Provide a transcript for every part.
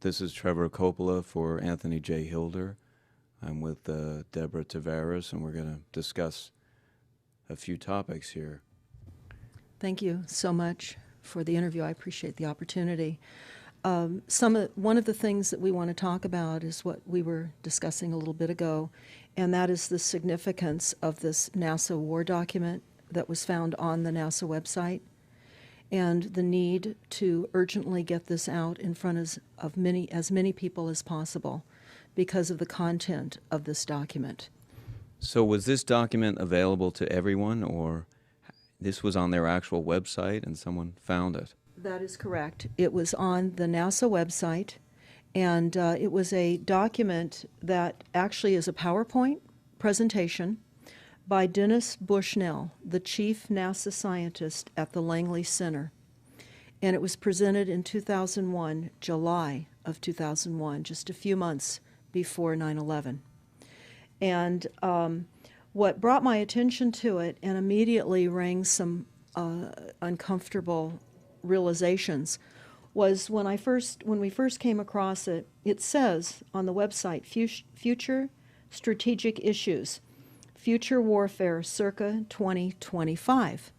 This is Trevor Coppola for Anthony J. Hilder. I'm with Deborah Tavares, and we're going to discuss a few topics here. Thank you so much for the interview. I appreciate the opportunity. One of the things that we want to talk about is what we were discussing a little bit ago, and that is the significance of this NASA war document that was found on the NASA website, and the need to urgently get this out in front of as many people as possible because of the content of this document. So was this document available to everyone, or this was on their actual website and someone found it? That is correct. It was on the NASA website, and it was a document that actually is a PowerPoint presentation by Dennis Bushnell, the chief NASA scientist at the Langley Center. And it was presented in 2001, July of 2001, just a few months before 9/11. And what brought my attention to it and immediately rang some uncomfortable realizations was when we first came across it. It says on the website, future strategic issues, future warfare circa 2025.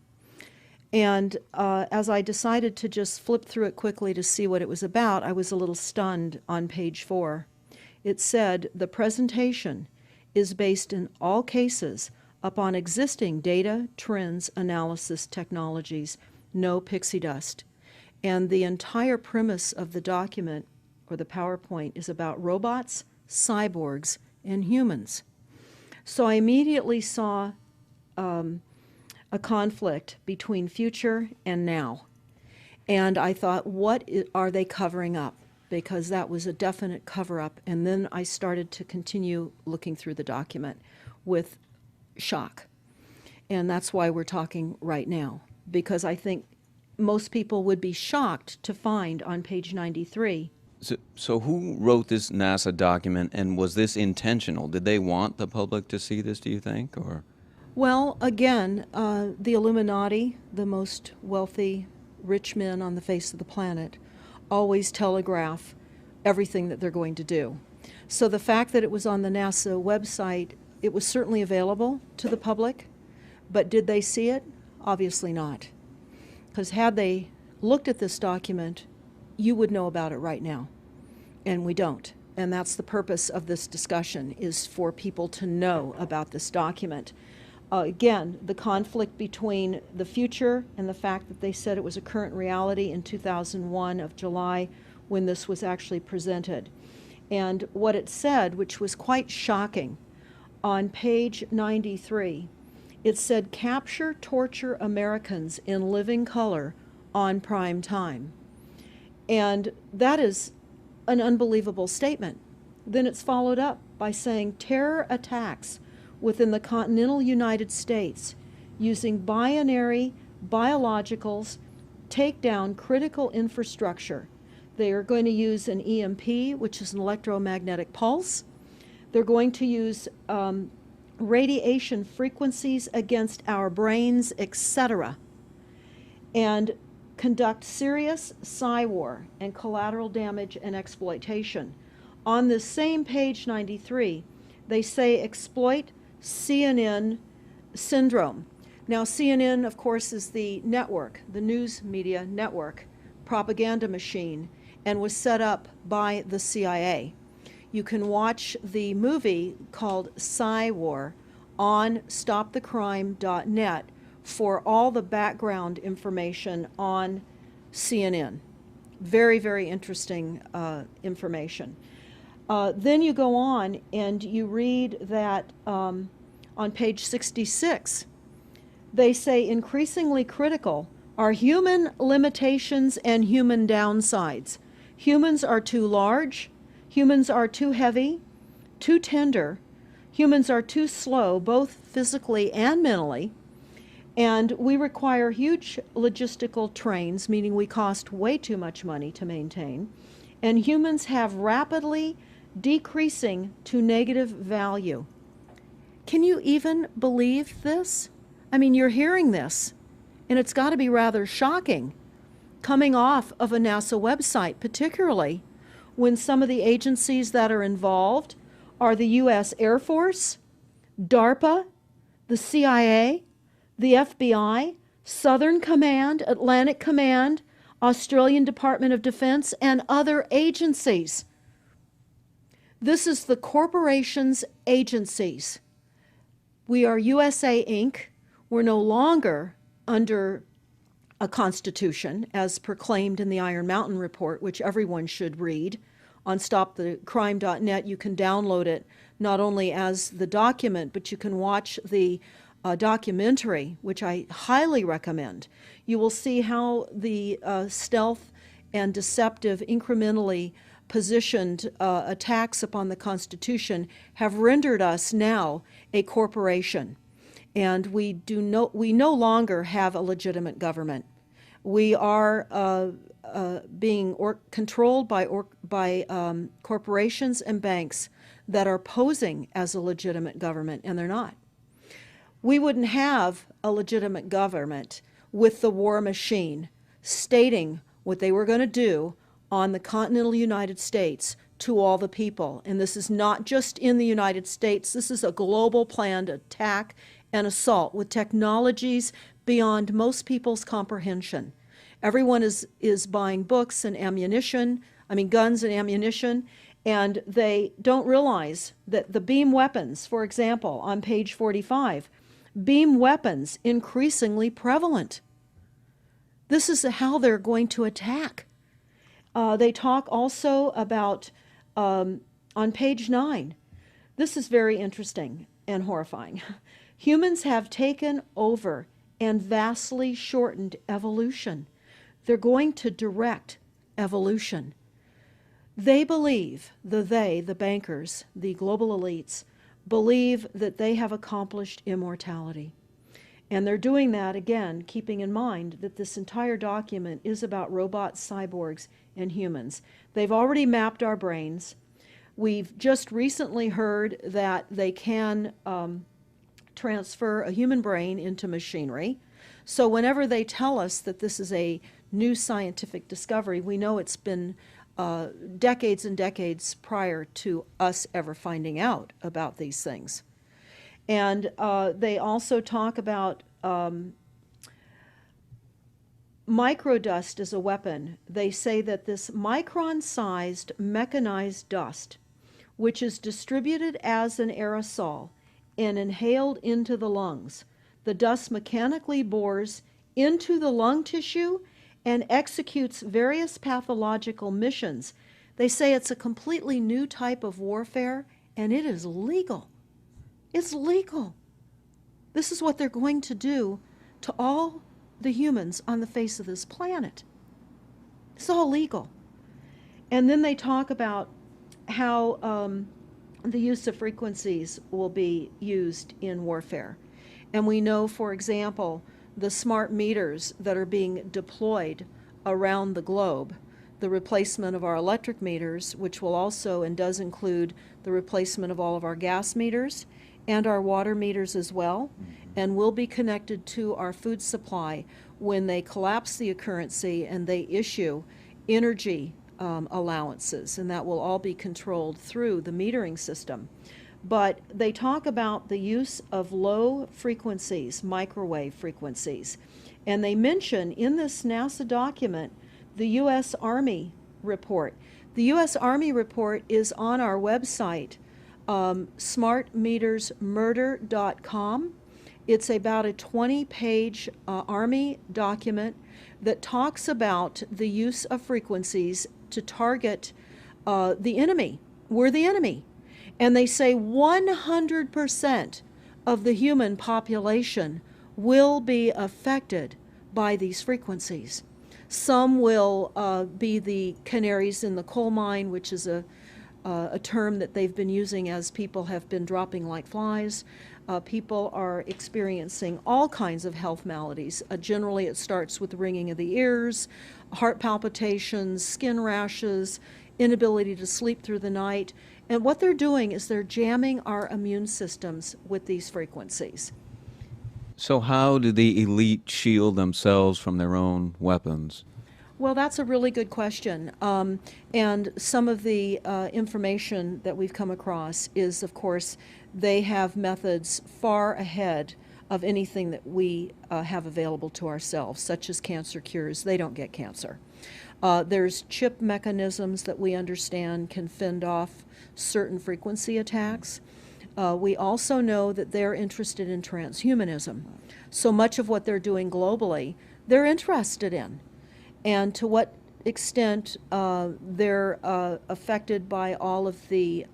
And as I decided to just flip through it quickly to see what it was about, I was a little stunned on page 4. It said, the presentation is based in all cases upon existing data, trends, analysis technologies, no pixie dust. And the entire premise of the document, or the PowerPoint, is about robots, cyborgs, and humans. So I immediately saw a conflict between future and now. And I thought, what are they covering up? Because that was a definite cover-up. And then I started to continue looking through the document with shock. And that's why we're talking right now, because I think most people would be shocked to find on page 93. So who wrote this NASA document, and was this intentional? Did they want the public to see this, do you think, or? Well, again, the Illuminati, the most wealthy, rich men on the face of the planet, always telegraph everything that they're going to do. So the fact that it was on the NASA website, it was certainly available to the public, but did they see it? Obviously not. Because had they looked at this document, you would know about it right now, and we don't. And that's the purpose of this discussion, is for people to know about this document. Again, the conflict between the future and the fact that they said it was a current reality in 2001 of July when this was actually presented. And what it said, which was quite shocking, on page 93, it said, capture, torture Americans in living color on prime time. And that is an unbelievable statement. Then it's followed up by saying terror attacks within the continental United States using binary biologicals take down critical infrastructure. They are going to use an EMP, which is an electromagnetic pulse. They're going to use radiation frequencies against our brains, etc., and conduct serious psy-war and collateral damage and exploitation. On this same page 93, they say exploit CNN syndrome. Now, CNN, of course, is the network, the news media network, propaganda machine, and was set up by the CIA. You can watch the movie called Psy-War on stopthecrime.net for all the background information on CNN. Very, very interesting information. Then you go on and you read that on page 66, they say increasingly critical are human limitations and human downsides. Humans are too large, humans are too heavy, too tender, humans are too slow, both physically and mentally, and we require huge logistical trains, meaning we cost way too much money to maintain, and humans have rapidly decreasing to negative value. Can you even believe this? I mean, you're hearing this, and it's got to be rather shocking coming off of a NASA website, particularly when some of the agencies that are involved are the U.S. Air Force, DARPA, the CIA, the FBI, Southern Command, Atlantic Command, Australian Department of Defense, and other agencies. This is the corporation's agencies. We are USA Inc. We're no longer under a constitution as proclaimed in the Iron Mountain Report, which everyone should read. On stopthecrime.net, you can download it not only as the document, but you can watch the documentary, which I highly recommend. You will see how the stealth and deceptive, incrementally positioned attacks upon the Constitution have rendered us now a corporation. And we no longer have a legitimate government. We are being controlled by corporations and banks that are posing as a legitimate government, and they're not. We wouldn't have a legitimate government with the war machine stating what they were going to do on the continental United States to all the people. And this is not just in the United States. This is a global planned attack and assault with technologies beyond most people's comprehension. Everyone is buying books and ammunition, guns and ammunition, and they don't realize that the beam weapons, for example, on page 45, beam weapons increasingly prevalent. This is how they're going to attack. They talk also about, on page 9, this is very interesting and horrifying. Humans have taken over and vastly shortened evolution. They're going to direct evolution. They believe, the bankers, the global elites, believe that they have accomplished immortality. And they're doing that, again, keeping in mind that this entire document is about robots, cyborgs, and humans. They've already mapped our brains. We've just recently heard that they can transfer a human brain into machinery. So whenever they tell us that this is a new scientific discovery, we know it's been decades and decades prior to us ever finding out about these things. And they also talk about microdust as a weapon. They say that this micron-sized mechanized dust, which is distributed as an aerosol and inhaled into the lungs, the dust mechanically bores into the lung tissue and executes various pathological missions. They say it's a completely new type of warfare, and it is legal. It's legal. This is what they're going to do to all the humans on the face of this planet. It's all legal. And then they talk about how the use of frequencies will be used in warfare. And we know, for example, the smart meters that are being deployed around the globe, the replacement of our electric meters, which will also and does include the replacement of all of our gas meters and our water meters as well, and will be connected to our food supply when they collapse the currency and they issue energy allowances, and that will all be controlled through the metering system. But they talk about the use of low frequencies, microwave frequencies, and they mention in this NASA document the U.S. Army report. The U.S. Army report is on our website, smartmetersmurder.com. It's about a 20-page Army document that talks about the use of frequencies to target the enemy. We're the enemy. And they say 100% of the human population will be affected by these frequencies. Some will be the canaries in the coal mine, which is a term that they've been using as people have been dropping like flies. People are experiencing all kinds of health maladies. Generally, it starts with ringing of the ears, heart palpitations, skin rashes, inability to sleep through the night. And what they're doing is they're jamming our immune systems with these frequencies. So how do the elite shield themselves from their own weapons? Well, that's a really good question. And some of the information that we've come across is, of course, they have methods far ahead of anything that we have available to ourselves, such as cancer cures. They don't get cancer. There's chip mechanisms that we understand can fend off certain frequency attacks. We also know that they're interested in transhumanism. So much of what they're doing globally, they're interested in. And to what extent they're affected by all of the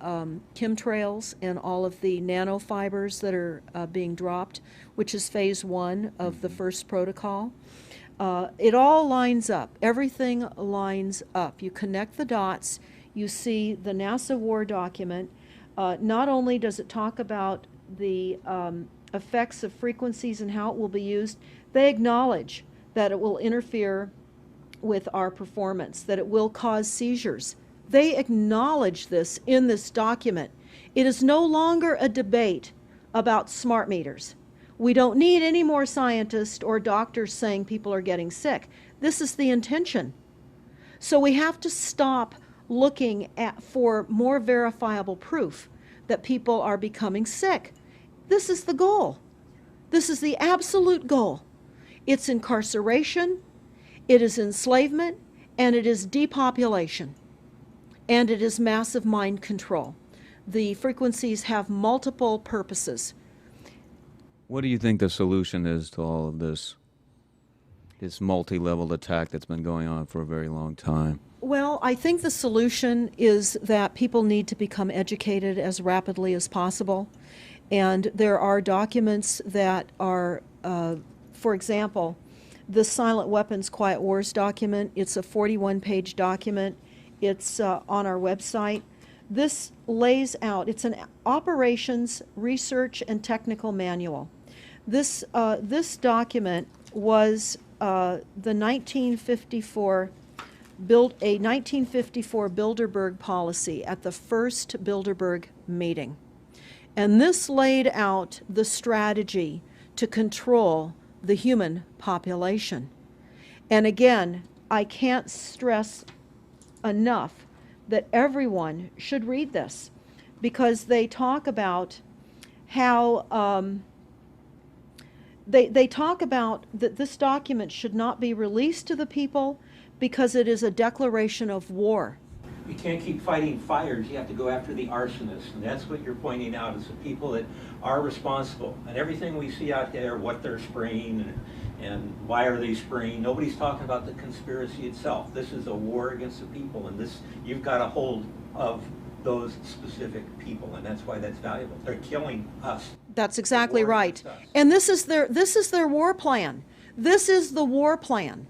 chemtrails and all of the nanofibers that are being dropped, which is phase 1 of the first protocol. It all lines up. Everything lines up. You connect the dots. You see the NASA war document. Not only does it talk about the effects of frequencies and how it will be used, they acknowledge that it will interfere with our performance, that it will cause seizures. They acknowledge this in this document. It is no longer a debate about smart meters. We don't need any more scientists or doctors saying people are getting sick. This is the intention. So we have to stop looking for more verifiable proof that people are becoming sick. This is the goal. This is the absolute goal. It's incarceration, it is enslavement, and it is depopulation, and it is massive mind control. The frequencies have multiple purposes. What do you think the solution is to all of this multi-level attack that's been going on for a very long time? Well, I think the solution is that people need to become educated as rapidly as possible. And there are documents that are, for example, the Silent Weapons Quiet Wars document. It's a 41-page document. It's on our website. This lays out, it's an operations, research, and technical manual. This document was the 1954 Bilderberg policy at the first Bilderberg meeting. And this laid out the strategy to control the human population. And again, I can't stress enough that everyone should read this, because they talk about how they talk about that this document should not be released to the people because it is a declaration of war. You can't keep fighting fires. You have to go after the arsonists. And that's what you're pointing out, is the people that are responsible. And everything we see out there, what they're spraying and why are they spraying, nobody's talking about the conspiracy itself. This is a war against the people, and this, you've got a hold of those specific people, and that's why that's valuable. They're killing us. That's exactly right. And this is their war plan. This is the war plan.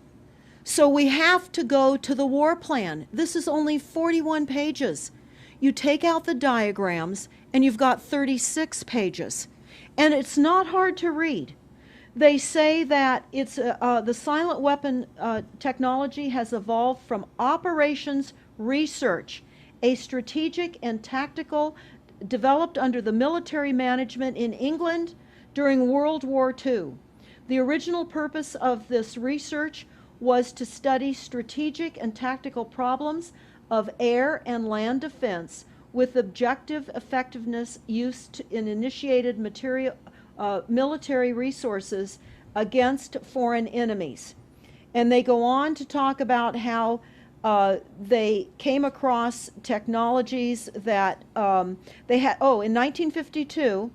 So we have to go to the war plan. This is only 41 pages. You take out the diagrams and you've got 36 pages. And it's not hard to read. They say that it's the silent weapon technology has evolved from operations research, a strategic and tactical developed under the military management in England during World War II. The original purpose of this research was to study strategic and tactical problems of air and land defense with objective effectiveness used in initiated military resources against foreign enemies. And they go on to talk about how they came across technologies that they had. Oh, in 1952,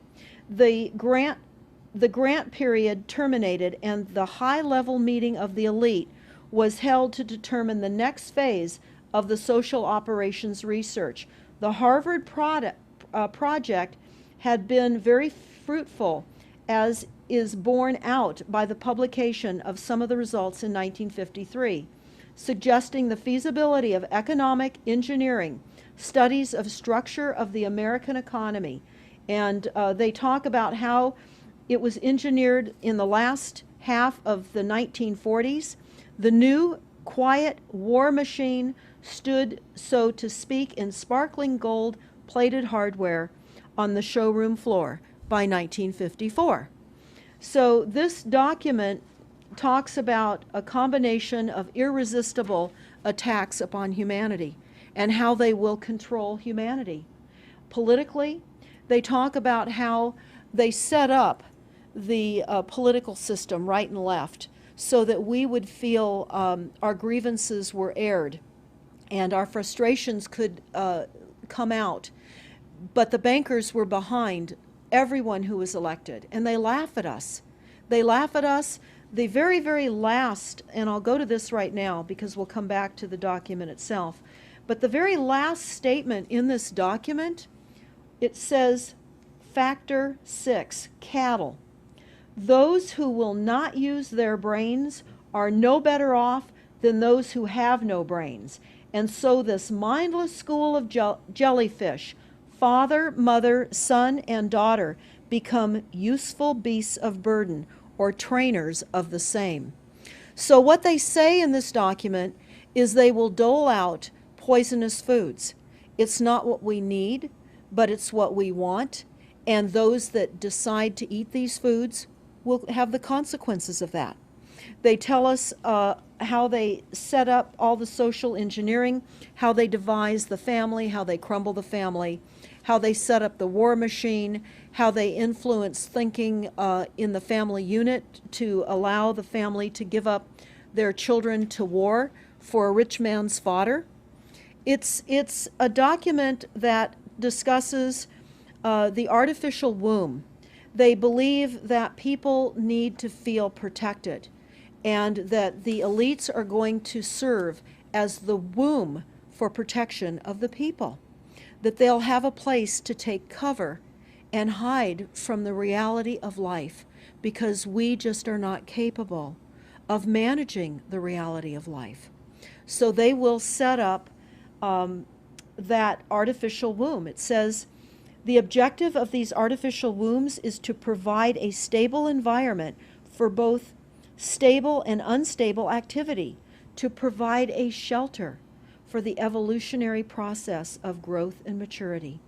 the grant period terminated and the high-level meeting of the elite was held to determine the next phase of the social operations research. The Harvard project had been very fruitful, as is borne out by the publication of some of the results in 1953, suggesting the feasibility of economic engineering, studies of structure of the American economy. And they talk about how it was engineered in the last half of the 1940s. The new quiet war machine stood, so to speak, in sparkling gold plated hardware on the showroom floor by 1954. So this document talks about a combination of irresistible attacks upon humanity and how they will control humanity. Politically, they talk about how they set up the political system right and left so that we would feel our grievances were aired and our frustrations could come out. But the bankers were behind everyone who was elected, and they laugh at us. They laugh at us. The very, very last, and I'll go to this right now because we'll come back to the document itself, but the very last statement in this document, it says, Factor 6, cattle. Those who will not use their brains are no better off than those who have no brains. And so this mindless school of jellyfish, father, mother, son, and daughter, become useful beasts of burden, or trainers of the same. So what they say in this document is they will dole out poisonous foods. It's not what we need, but it's what we want, and those that decide to eat these foods will have the consequences of that. They tell us how they set up all the social engineering, how they devise the family, how they crumble the family, how they set up the war machine, how they influence thinking in the family unit to allow the family to give up their children to war for a rich man's fodder. It's a document that discusses the artificial womb. They believe that people need to feel protected and that the elites are going to serve as the womb for protection of the people, that they'll have a place to take cover and hide from the reality of life because we just are not capable of managing the reality of life. So they will set up that artificial womb. It says, the objective of these artificial wombs is to provide a stable environment for both stable and unstable activity, to provide a shelter for the evolutionary process of growth and maturity,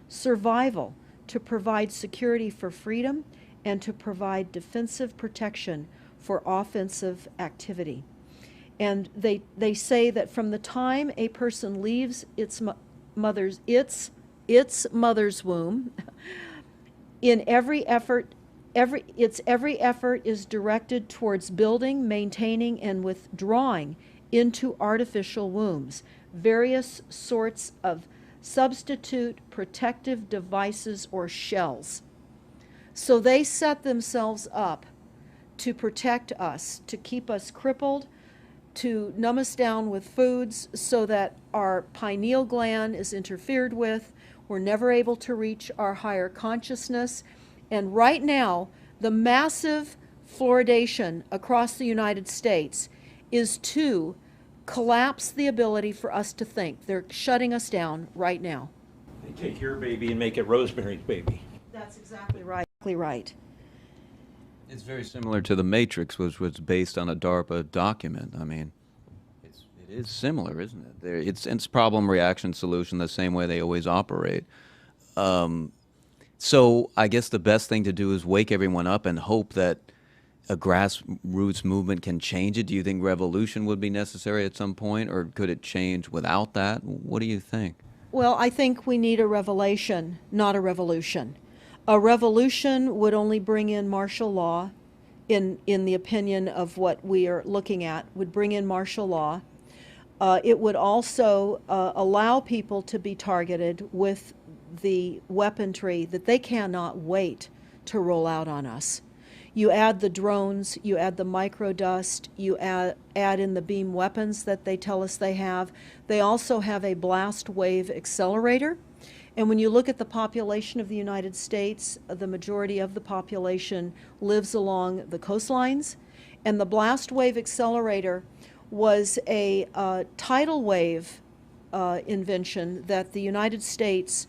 survival, to provide security for freedom, and to provide defensive protection for offensive activity. And they say that from the time a person leaves its mother's womb, in every effort is directed towards building, maintaining, and withdrawing into artificial wombs various sorts of substitute protective devices or shells. So they set themselves up to protect us, to keep us crippled, to numb us down with foods so that our pineal gland is interfered with. We're never able to reach our higher consciousness. And right now, the massive fluoridation across the United States is to collapse the ability for us to think. They're shutting us down right now. They take your baby and make it Rosemary's Baby. That's exactly right. Right. It's very similar to The Matrix, which was based on a DARPA document. I mean, it is similar, isn't it? It's problem, reaction, solution, the same way they always operate. So I guess the best thing to do is wake everyone up and hope that a grassroots movement can change it. Do you think revolution would be necessary at some point, or could it change without that? What do you think? Well, I think we need a revelation, not a revolution. A revolution would only bring in martial law, in the opinion of what we are looking at, would bring in martial law. It would also allow people to be targeted with the weaponry that they cannot wait to roll out on us. You add the drones, you add the microdust, you add in the beam weapons that they tell us they have. They also have a blast wave accelerator. And when you look at the population of the United States, the majority of the population lives along the coastlines. And the blast wave accelerator was a tidal wave invention that the United States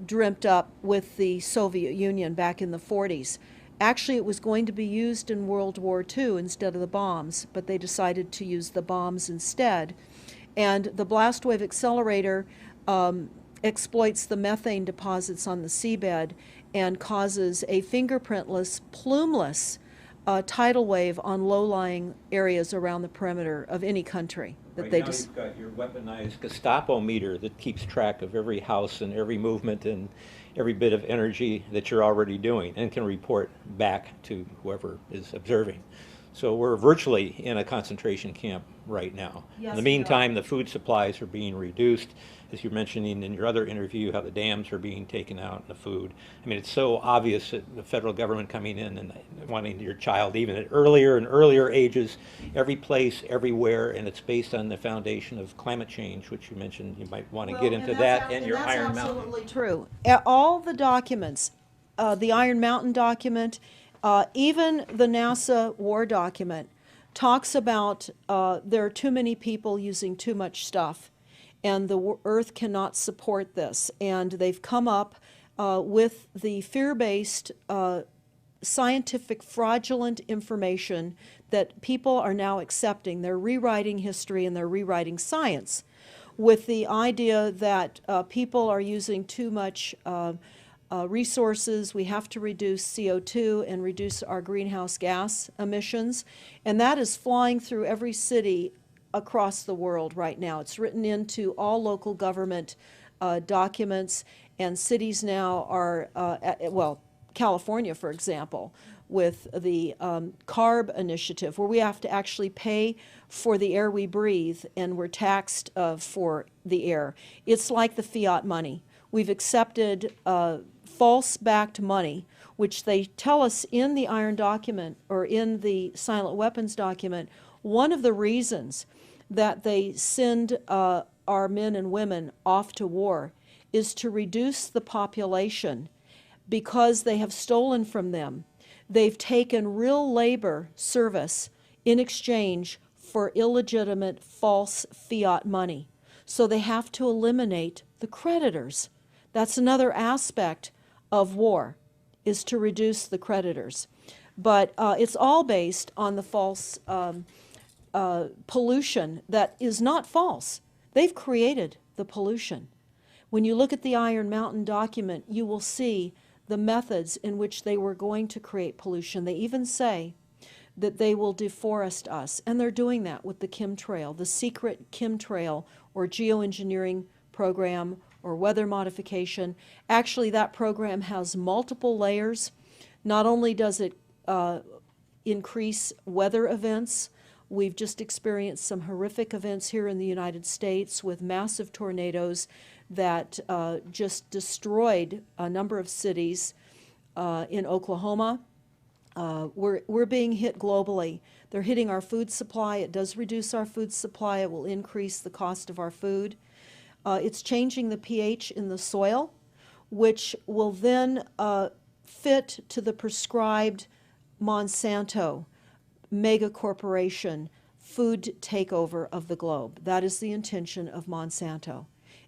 dreamt up with the Soviet Union back in the 40s. Actually, it was going to be used in World War II instead of the bombs, but they decided to use the bombs instead. And the blast wave accelerator exploits the methane deposits on the seabed and causes a fingerprintless, plumeless tidal wave on low-lying areas around the perimeter of any country that Right they now, just. you've got your weaponized Gestapo meter that keeps track of every house and every movement and every bit of energy that you're already doing and can report back to whoever is observing. So we're virtually in a concentration camp right now. Yes, In the we are. meantime, the food supplies are being reduced, as you're mentioning in your other interview, how the dams are being taken out and the food. I mean, it's so obvious that the federal government coming in and wanting your child even at earlier and earlier ages, every place, everywhere, and it's based on the foundation of climate change, which you mentioned you might want to get into that and your Iron That's Mountain. absolutely true. All the documents, the Iron Mountain document, even the NASA war document, talks about there are too many people using too much stuff, and the Earth cannot support this. And they've come up with the fear-based, scientific, fraudulent information that people are now accepting. They're rewriting history and they're rewriting science with the idea that people are using too much resources. We have to reduce CO2 and reduce our greenhouse gas emissions. And that is flying through every city across the world right now. It's written into all local government documents, and cities now are, well, California, for example, with the CARB initiative, where we have to actually pay for the air we breathe, and we're taxed for the air. It's like the fiat money. We've accepted false-backed money, which they tell us in the Iron document, or in the silent weapons document, one of the reasons that they send our men and women off to war is to reduce the population because they have stolen from them. They've taken real labor service in exchange for illegitimate false fiat money. So they have to eliminate the creditors. That's another aspect of war, is to reduce the creditors. But it's all based on the false pollution that is not false. They've created the pollution. When you look at the Iron Mountain document, you will see the methods in which they were going to create pollution. They even say that they will deforest us, and they're doing that with the chemtrail, the secret chemtrail or geoengineering program or weather modification. Actually, that program has multiple layers. Not only does it increase weather events, we've just experienced some horrific events here in the United States with massive tornadoes that just destroyed a number of cities in Oklahoma. We're being hit globally. They're hitting our food supply. It does reduce our food supply. It will increase the cost of our food. It's changing the pH in the soil, which will then fit to the prescribed Monsanto mega corporation food takeover of the globe. That is the intention of Monsanto,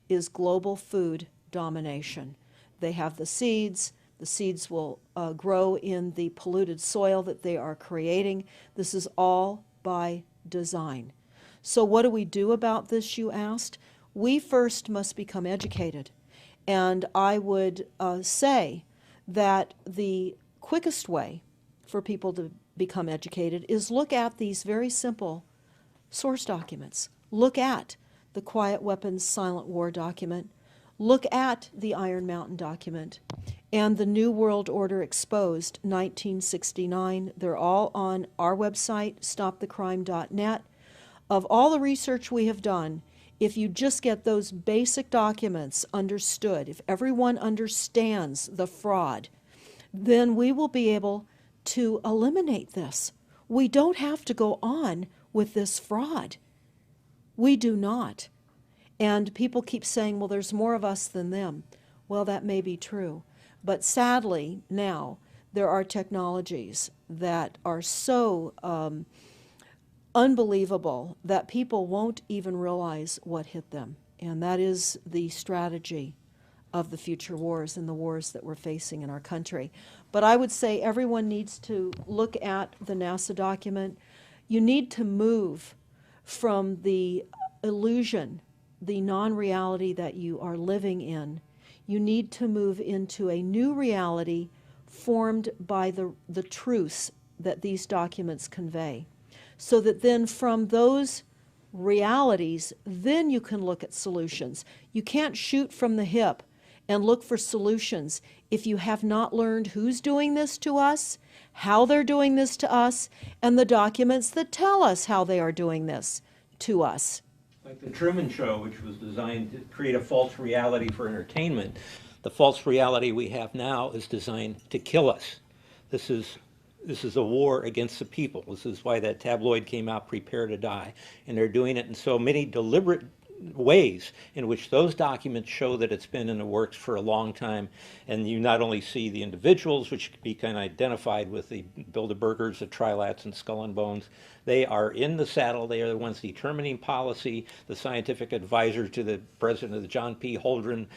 is global food domination. They have the seeds. The seeds will grow in the polluted soil that they are creating. This is all by design. So what do we do about this, you asked? We first must become educated. And I would say that the quickest way for people to become educated is look at these very simple source documents. Look at the Quiet Weapons Silent War document. Look at the Iron Mountain document and the New World Order Exposed, 1969. They're all on our website, stopthecrime.net. Of all the research we have done, if you just get those basic documents understood, if everyone understands the fraud, then we will be able to eliminate this. We don't have to go on with this fraud. We do not. And people keep saying, well, there's more of us than them. Well, that may be true. But sadly, now, there are technologies that are so unbelievable that people won't even realize what hit them. And that is the strategy of the future wars and the wars that we're facing in our country. But I would say everyone needs to look at the NASA document. You need to move from the illusion, the non-reality that you are living in. You need to move into a new reality formed by the truths that these documents convey. So that then from those realities, then you can look at solutions. You can't shoot from the hip and look for solutions if you have not learned who's doing this to us, how they're doing this to us, and the documents that tell us how they are doing this to us. Like the Truman Show, which was designed to create a false reality for entertainment. The false reality we have now is designed to kill us. This is a war against the people. This is why that tabloid came out, Prepare to Die. And they're doing it in so many deliberate ways in which those documents show that it's been in the works for a long time. And you not only see the individuals, which can be kind of identified with the Bilderbergers, the Trilats, and Skull and Bones. They are in the saddle. They are the ones determining policy, the scientific advisor to the president of the John P. Holdren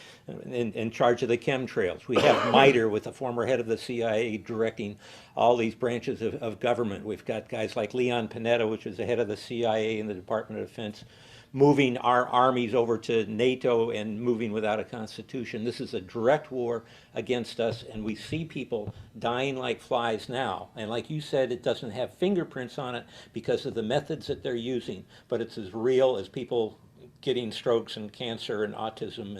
in charge of the chemtrails. We have MITRE with the former head of the CIA directing all these branches of government. We've got guys like Leon Panetta, which is the head of the CIA and the Department of Defense, moving our armies over to NATO and moving without a constitution. This is a direct war against us, and we see people dying like flies now. And like you said, it doesn't have fingerprints on it because of the methods that they're using, but it's as real as people getting strokes and cancer and autism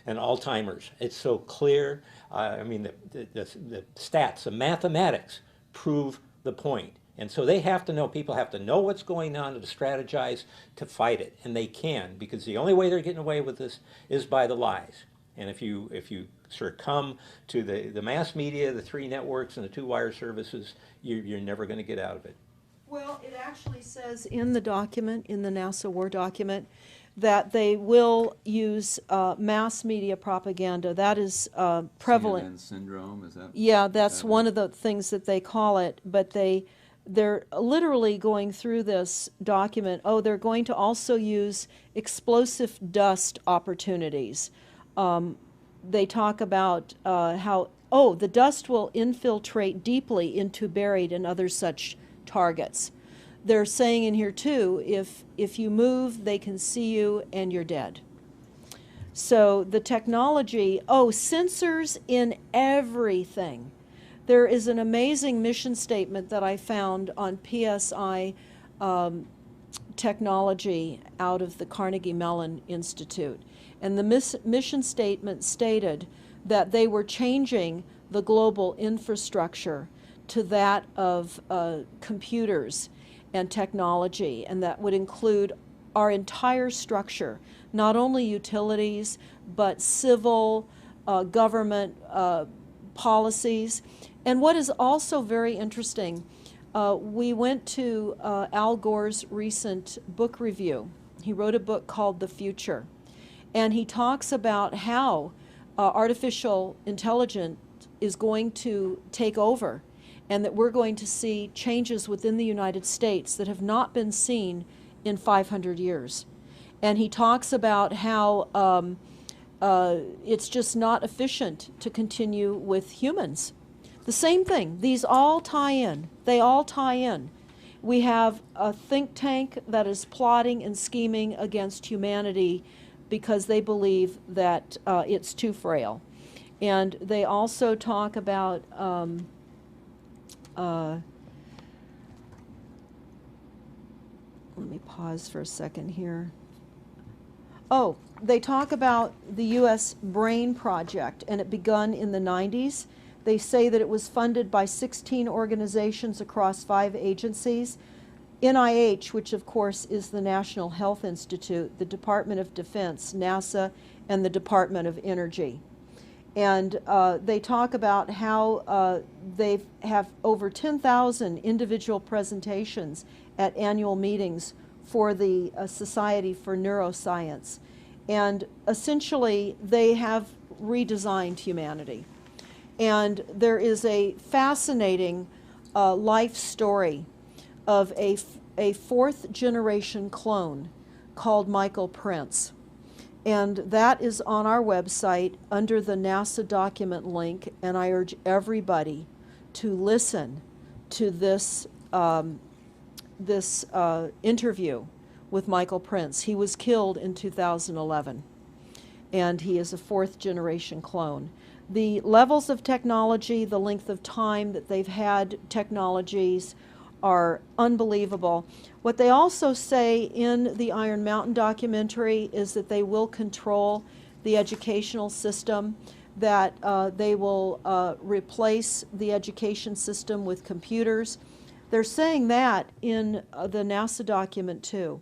and Alzheimer's. It's so clear. I mean, the stats, the mathematics prove the point. And so they have to know, people have to know what's going on to strategize to fight it. And they can, because the only way they're getting away with this is by the lies. And if you succumb to the mass media, the 3 networks, and the 2 wire services, you're never going to get out of it. Well, it actually says in the document, in the NASA War document, that they will use mass media propaganda. That is prevalent. CNN syndrome, is that? Yeah, that's one of the things that they call it, but they're literally going through this document. Oh, they're going to also use explosive dust opportunities. They talk about how, the dust will infiltrate deeply into buried and other such targets. They're saying in here too, if you move, they can see you and you're dead. So the technology, sensors in everything. There is an amazing mission statement that I found on PSI technology out of the Carnegie Mellon Institute. And the mission statement stated that they were changing the global infrastructure to that of computers and technology, and that would include our entire structure, not only utilities, but civil, government policies. And what is also very interesting, we went to Al Gore's recent book review. He wrote a book called The Future, and he talks about how artificial intelligence is going to take over, and that we're going to see changes within the United States that have not been seen in 500 years. And he talks about how it's just not efficient to continue with humans. The same thing. These all tie in. They all tie in. We have a think tank that is plotting and scheming against humanity because they believe that it's too frail. And they also talk about let me pause for a second here. They talk about the U.S. Brain Project, and it begun in the 90s. They say that it was funded by 16 organizations across 5 agencies. NIH, which of course is the National Health Institute, the Department of Defense, NASA, and the Department of Energy. And they talk about how they have over 10,000 individual presentations at annual meetings for the Society for Neuroscience. And essentially, they have redesigned humanity. And there is a fascinating life story of a 4th generation clone called Michael Prince. And that is on our website under the NASA document link, and I urge everybody to listen to this interview with Michael Prince. He was killed in 2011, and he is a 4th generation clone. The levels of technology, the length of time that they've had technologies are unbelievable. What they also say in the Iron Mountain documentary is that they will control the educational system, that they will replace the education system with computers. They're saying that in the NASA document too.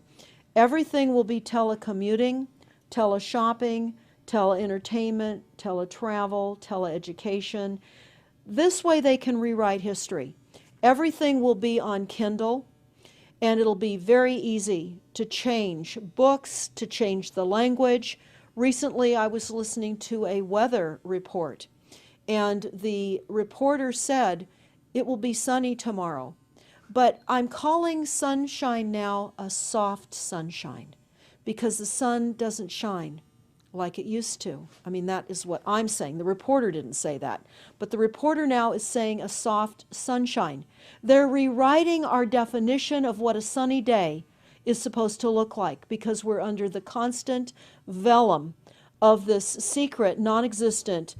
Everything will be telecommuting, teleshopping, tele-entertainment, tele-travel, tele-education. This way they can rewrite history. Everything will be on Kindle, and it'll be very easy to change books, to change the language. Recently I was listening to a weather report, and the reporter said it will be sunny tomorrow. But I'm calling sunshine now a soft sunshine, because the sun doesn't shine like it used to. I mean, that is what I'm saying. The reporter didn't say that. But the reporter now is saying a soft sunshine. They're rewriting our definition of what a sunny day is supposed to look like, because we're under the constant vellum of this secret, non-existent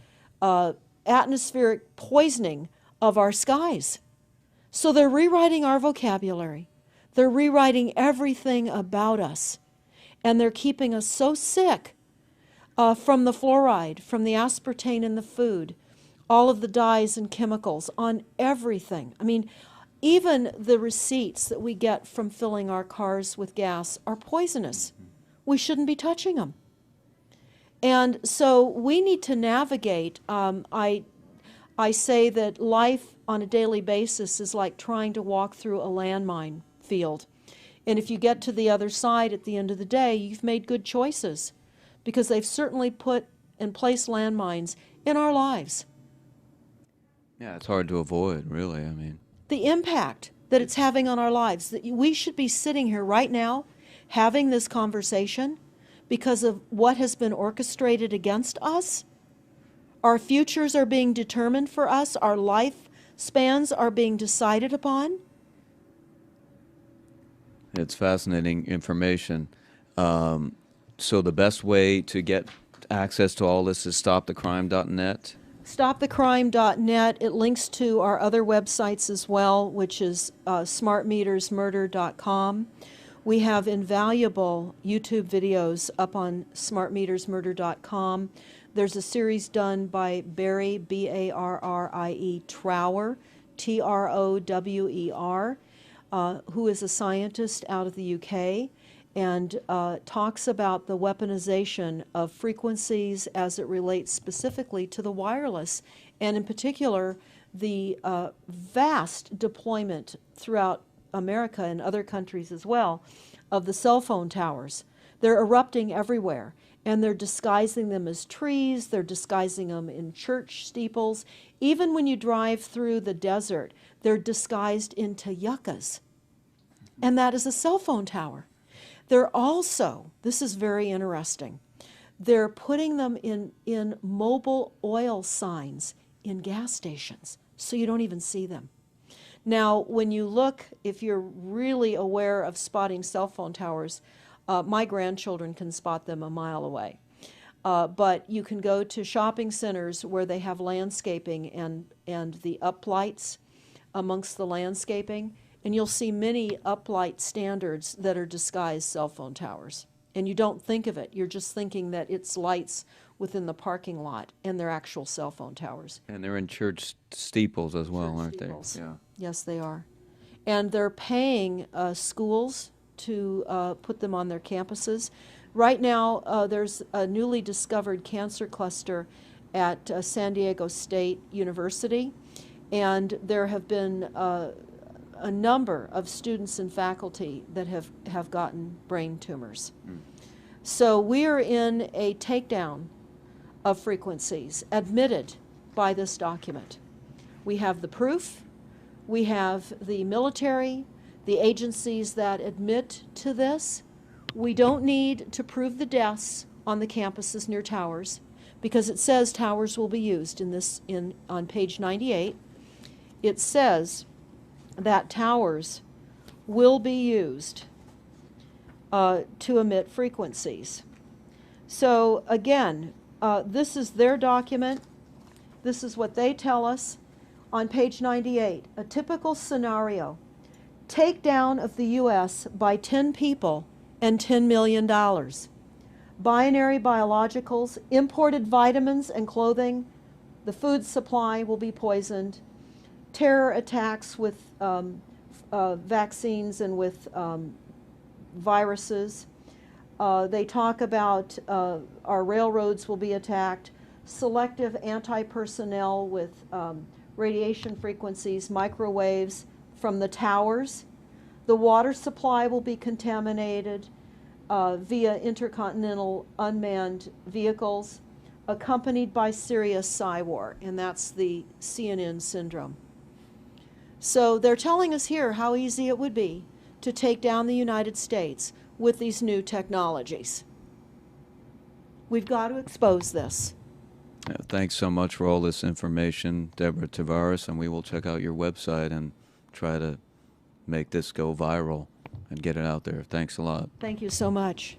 atmospheric poisoning of our skies. So they're rewriting our vocabulary. They're rewriting everything about us. And they're keeping us so sick from the fluoride, from the aspartame in the food, all of the dyes and chemicals on everything. I mean, even the receipts that we get from filling our cars with gas are poisonous. We shouldn't be touching them. And so we need to navigate. I say that life on a daily basis is like trying to walk through a landmine field. And if you get to the other side at the end of the day, you've made good choices, because they've certainly put and placed landmines in our lives. Yeah, it's hard to avoid, really. I mean, The impact that it's having on our lives, that we should be sitting here right now having this conversation because of what has been orchestrated against us. Our futures are being determined for us. Our lifespans are being decided upon. it's fascinating information. So the best way to get access to all this is stopthecrime.net. StopTheCrime.net. It links to our other websites as well, which is smartmetersmurder.com. We have invaluable YouTube videos up on smartmetersmurder.com. There's a series done by Barry, B-A-R-R-I-E, Trower, T-R-O-W-E-R, who is a scientist out of the UK, and talks about the weaponization of frequencies as it relates specifically to the wireless, and in particular the vast deployment throughout America and other countries as well of the cell phone towers. They're erupting everywhere, and they're disguising them as trees, they're disguising them in church steeples. Even when you drive through the desert, they're disguised into yuccas, and that is a cell phone tower. They're also, this is very interesting, they're putting them in mobile oil signs in gas stations, so you don't even see them. Now, when you look, if you're really aware of spotting cell phone towers, my grandchildren can spot them a mile away. But you can go to shopping centers where they have landscaping and the uplights amongst the landscaping, and you'll see many uplight standards that are disguised cell phone towers. And you don't think of it. You're just thinking that it's lights within the parking lot, and they're actual cell phone towers. And they're in church steeples as well, aren't Steeples. they? Yeah. Yes, they are. And they're paying schools to put them on their campuses. Right now, there's a newly discovered cancer cluster at San Diego State University, and there have been a number of students and faculty that have gotten brain tumors. So we are in a takedown of frequencies admitted by this document. We have the proof, we have the military, the agencies that admit to this. We don't need to prove the deaths on the campuses near towers, because it says towers will be used on page 98. It says that towers will be used to emit frequencies. So again, this is their document. This is what they tell us on page 98. A typical scenario: takedown of the U.S. by 10 people and $10 million. Binary biologicals, imported vitamins and clothing, the food supply will be poisoned. Terror attacks with vaccines and with viruses. They talk about our railroads will be attacked. Selective anti-personnel with radiation frequencies, microwaves from the towers. The water supply will be contaminated via intercontinental unmanned vehicles, accompanied by serious psy-war, and that's the CNN syndrome. So they're telling us here how easy it would be to take down the United States with these new technologies. We've got to expose this. Thanks so much for all this information, Deborah Tavares, and we will check out your website and try to make this go viral and get it out there. Thanks a lot. Thank you so much.